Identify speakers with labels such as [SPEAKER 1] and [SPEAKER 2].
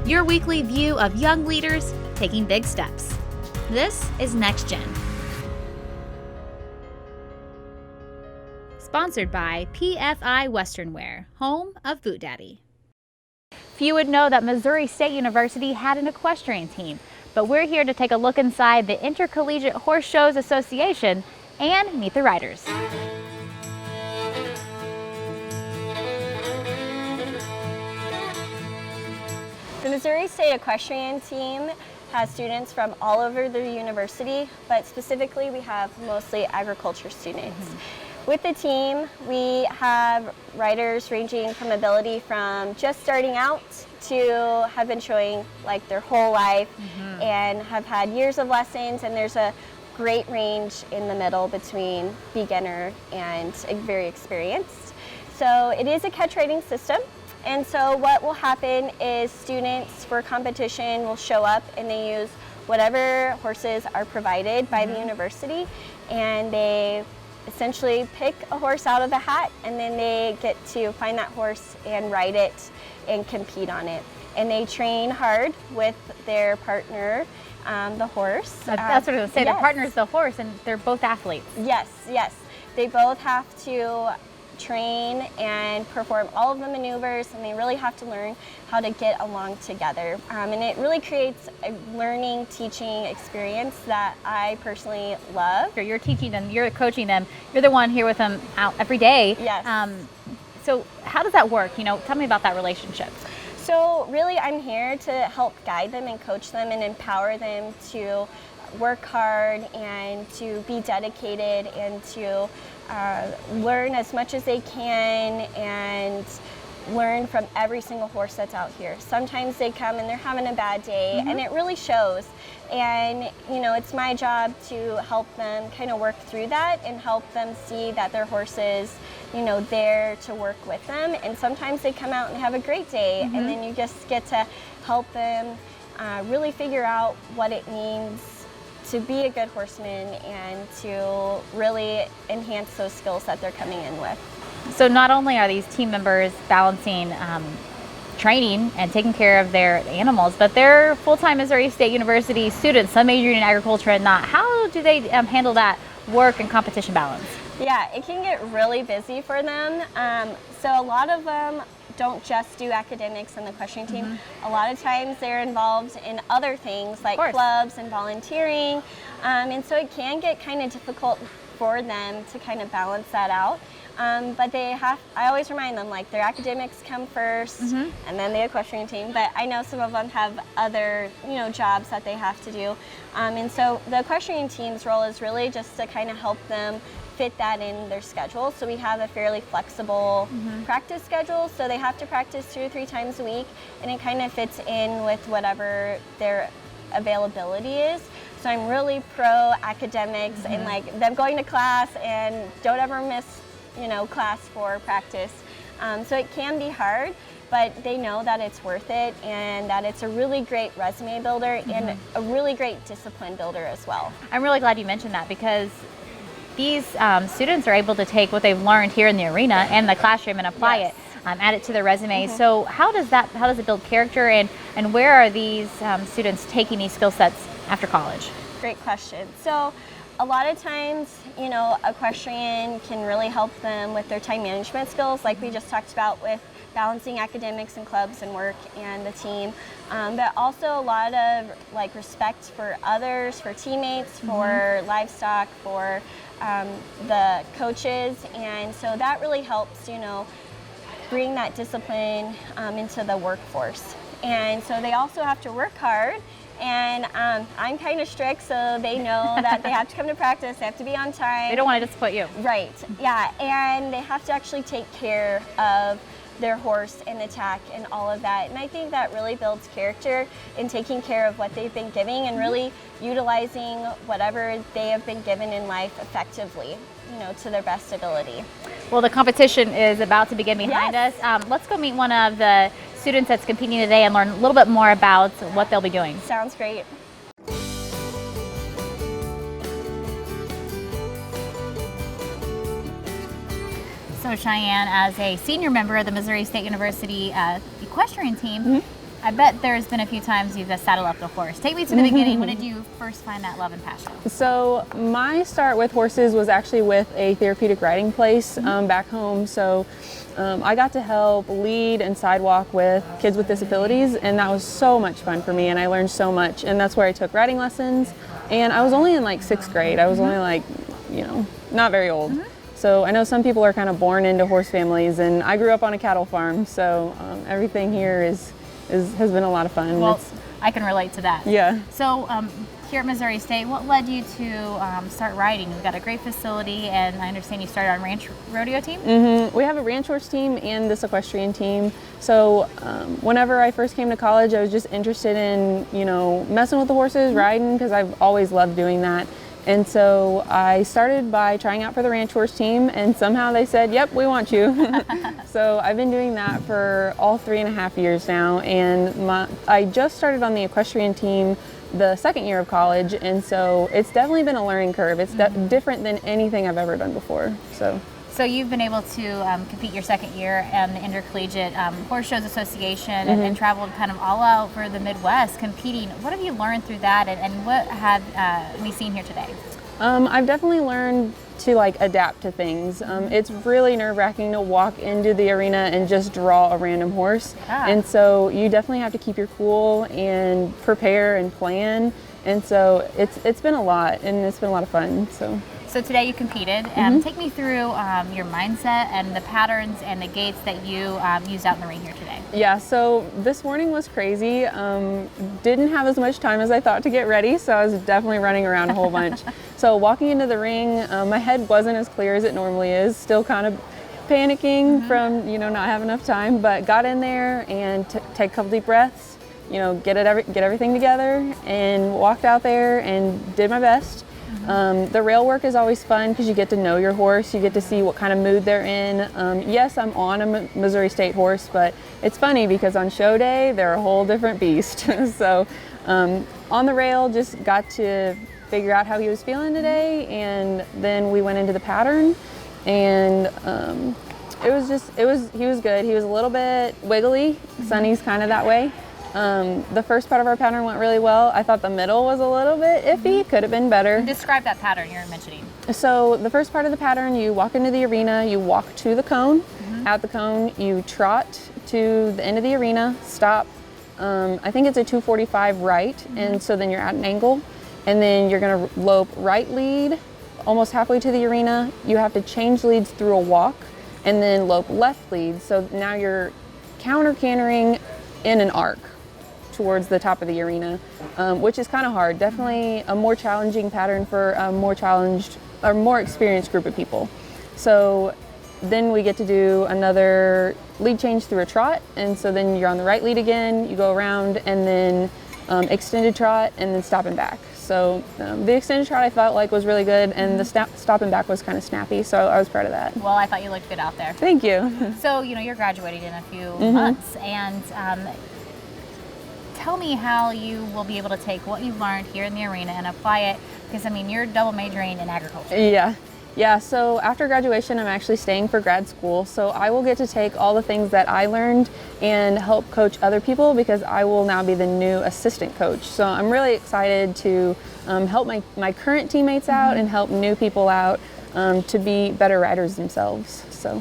[SPEAKER 1] your weekly view of young leaders taking big steps. This is Next Gen. Sponsored by PFI Western Wear, home of Boot Daddy. Few would know that Missouri State University had an equestrian team, but we're here to take a look inside the Intercollegiate Horse Shows Association and meet the riders.
[SPEAKER 2] The Missouri State Equestrian team has students from all over the university, but specifically we have mostly agriculture students. With the team, we have riders ranging from ability from just starting out to have been showing like their whole life and have had years of lessons, and there's a great range in the middle between beginner and very experienced. So it is a catch riding system. And so what will happen is students for competition will show up and they use whatever horses are provided by the university, and they essentially pick a horse out of the hat, and then they get to find that horse and ride it and compete on it. And they train hard with their partner, the horse.
[SPEAKER 1] That's what I was going to say.
[SPEAKER 2] Yes.
[SPEAKER 1] Their partner's the horse, and they're both athletes.
[SPEAKER 2] Yes, yes. They both have to train and perform all of the maneuvers, and they really have to learn how to get along together. And it really creates a learning, teaching experience that I personally love.
[SPEAKER 1] You're teaching them, you're coaching them, you're the one here with them out every day.
[SPEAKER 2] Yes.
[SPEAKER 1] So how does that work? Tell me about that relationship.
[SPEAKER 2] So really I'm here to help guide them and coach them and empower them to work hard and to be dedicated and to learn as much as they can and learn from every single horse that's out here. Sometimes they come and they're having a bad day, and it really shows. And it's my job to help them kind of work through that and help them see that their horse is there to work with them. And sometimes they come out and have a great day, and then you just get to help them really figure out what it means to be a good horseman and to really enhance those skills that they're coming in with.
[SPEAKER 1] So not only are these team members balancing training and taking care of their animals, but they're full-time Missouri State University students, some majoring in agriculture and not. How do they handle that work and competition balance?
[SPEAKER 2] Yeah, it can get really busy for them. So a lot of them don't just do academics on the equestrian team. A lot of times they're involved in other things like clubs and volunteering. And so it can get kind of difficult for them to kind of balance that out. But I always remind them, like, their academics come first and then the equestrian team. But I know some of them have other, jobs that they have to do. And so the equestrian team's role is really just to kind of help them fit that in their schedule. So we have a fairly flexible practice schedule. So they have to practice 2 or 3 times a week, and it kind of fits in with whatever their availability is. So I'm really pro academics and like them going to class and don't ever miss class for practice. So it can be hard, but they know that it's worth it and that it's a really great resume builder and a really great discipline builder as well.
[SPEAKER 1] I'm really glad you mentioned that, because these students are able to take what they've learned here in the arena and the classroom and apply it, add it to their resume. So how does it build character, and where are these students taking these skill sets after college?
[SPEAKER 2] Great question. So a lot of times, equestrian can really help them with their time management skills, like we just talked about with balancing academics and clubs and work and the team, but also a lot of like respect for others, for teammates, for livestock, for the coaches. And so that really helps, bring that discipline into the workforce. And so they also have to work hard. And I'm kind of strict, so they know that they have to come to practice, they have to be on time.
[SPEAKER 1] They don't want to disappoint you.
[SPEAKER 2] Right, yeah, and they have to actually take care of their horse and attack and all of that. And I think that really builds character in taking care of what they've been giving and really utilizing whatever they have been given in life effectively, to their best ability.
[SPEAKER 1] Well, the competition is about to begin behind us. Let's go meet one of the students that's competing today and learn a little bit more about what they'll be doing.
[SPEAKER 2] Sounds great. So
[SPEAKER 1] Cheyenne, as a senior member of the Missouri State University equestrian team, I bet there's been a few times you've just saddled up the horse. Take me to the beginning. When did you first find that love and passion?
[SPEAKER 3] So my start with horses was actually with a therapeutic riding place back home. So I got to help lead and sidewalk with kids with disabilities, and that was so much fun for me, and I learned so much. And that's where I took riding lessons. And I was only in like 6th grade. I was only like, not very old. So I know some people are kind of born into horse families, and I grew up on a cattle farm. So everything here has been a lot of fun.
[SPEAKER 1] Well, I can relate to that.
[SPEAKER 3] Yeah.
[SPEAKER 1] So here at Missouri State, what led you to start riding? You've got a great facility, and I understand you started on ranch rodeo team?
[SPEAKER 3] We have a ranch horse team and this equestrian team. So whenever I first came to college, I was just interested in, messing with the horses, riding, because I've always loved doing that. And so I started by trying out for the ranch horse team, and somehow they said, yep, we want you. So I've been doing that for all 3.5 years now, and I just started on the equestrian team the 2nd year of college, and so it's definitely been a learning curve. It's different than anything I've ever done before.
[SPEAKER 1] So you've been able to compete your 2nd year in the Intercollegiate Horse Shows Association and traveled kind of all out for the Midwest competing. What have you learned through that, and what have we seen here today?
[SPEAKER 3] I've definitely learned to adapt to things. It's really nerve-wracking to walk into the arena and just draw a random horse. And so you definitely have to keep your cool and prepare and plan. And so it's been a lot, and it's been a lot of fun.
[SPEAKER 1] So today you competed. Take me through your mindset and the patterns and the gaits that you used out in the ring here today.
[SPEAKER 3] Yeah, so this morning was crazy. Didn't have as much time as I thought to get ready, so I was definitely running around a whole bunch. So walking into the ring, my head wasn't as clear as it normally is. Still kind of panicking from not having enough time, but got in there and take a couple deep breaths, get everything together, and walked out there and did my best. The rail work is always fun because you get to know your horse. You get to see what kind of mood they're in. Yes, I'm on a Missouri State horse, but it's funny because on show day, they're a whole different beast. So on the rail, just got to figure out how he was feeling today, and then we went into the pattern, and he was good. He was a little bit wiggly. Sonny's kind of that way. The first part of our pattern went really well. I thought the middle was a little bit iffy, could have been better.
[SPEAKER 1] Describe that pattern you're mentioning.
[SPEAKER 3] So the first part of the pattern, you walk into the arena, you walk to the cone. At the cone, you trot to the end of the arena, stop. I think it's a 245 right, and so then you're at an angle, and then you're gonna lope right lead almost halfway to the arena. You have to change leads through a walk, and then lope left lead. So now you're counter cantering in an arc towards the top of the arena, which is kind of hard. Definitely a more challenging pattern for a more challenged or more experienced group of people. So then we get to do another lead change through a trot, and so then you're on the right lead again, you go around, and then extended trot, and then stop and back. So the extended trot I felt like was really good, and the stop and back was kind of snappy, so I was proud of that.
[SPEAKER 1] Well, I thought you looked good out there.
[SPEAKER 3] Thank you.
[SPEAKER 1] So, you're graduating in a few months, and tell me how you will be able to take what you've learned here in the arena and apply it, because you're double majoring in agriculture.
[SPEAKER 3] Yeah, so after graduation, I'm actually staying for grad school, so I will get to take all the things that I learned and help coach other people, because I will now be the new assistant coach. So I'm really excited to help my current teammates out and help new people out to be better riders themselves. So.